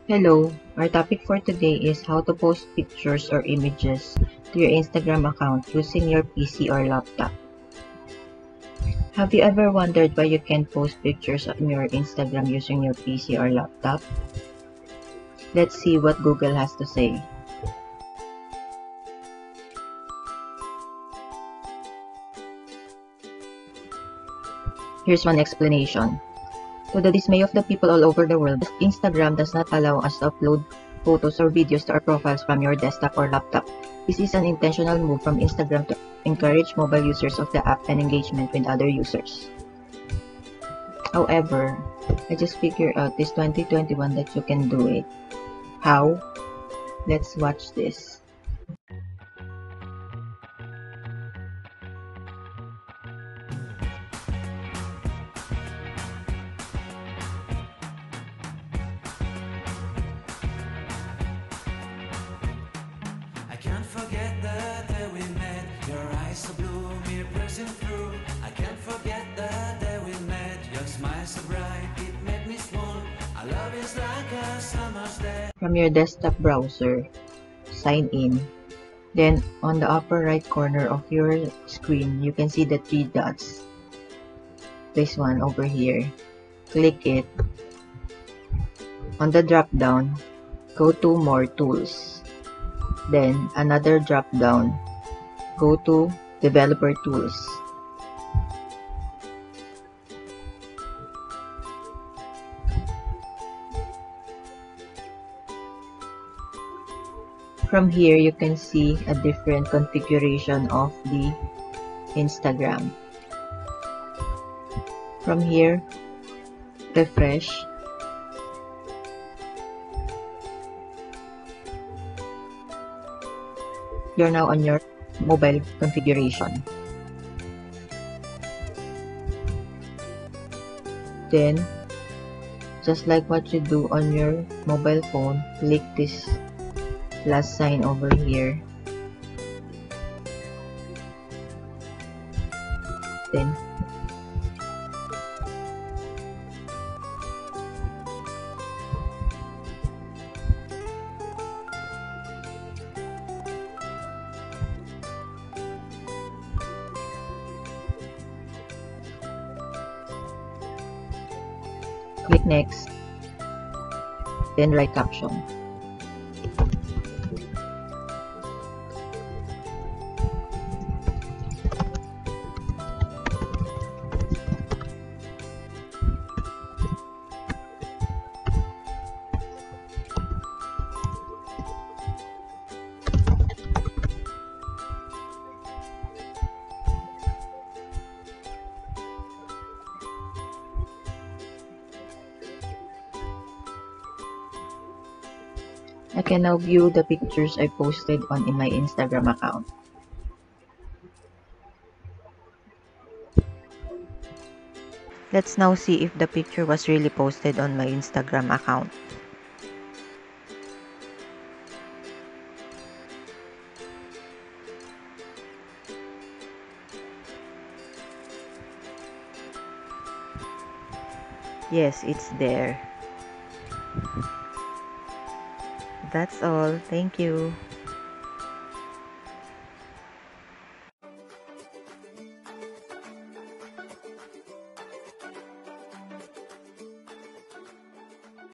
Hello, our topic for today is how to post pictures or images to your Instagram account using your PC or laptop. Have you ever wondered why you can't post pictures on your Instagram using your PC or laptop? Let's see what Google has to say. Here's one explanation. To the dismay of the people all over the world, Instagram does not allow us to upload photos or videos to our profiles from your desktop or laptop. This is an intentional move from Instagram to encourage mobile users of the app and engagement with other users. However, I just figured out this 2021 that you can do it. How? Let's watch this. I can't forget the day we met. Your eyes so blue, me pressing through. I can't forget the day we met. Your smile so bright, it made me swoon. Our love is like a summer's day. From your desktop browser, sign in. Then, on the upper right corner of your screen, you can see the three dots. This one over here. Click it. On the drop down, go to More Tools. Then, another drop down. Go to Developer Tools. From here, you can see a different configuration of the Instagram. From here, refresh. You're now on your mobile configuration. Then, just like what you do on your mobile phone, click this plus sign over here. Then, click next, then write caption. I can now view the pictures I posted in my Instagram account. Let's now see if the picture was really posted on my Instagram account. Yes, it's there. That's all. Thank you.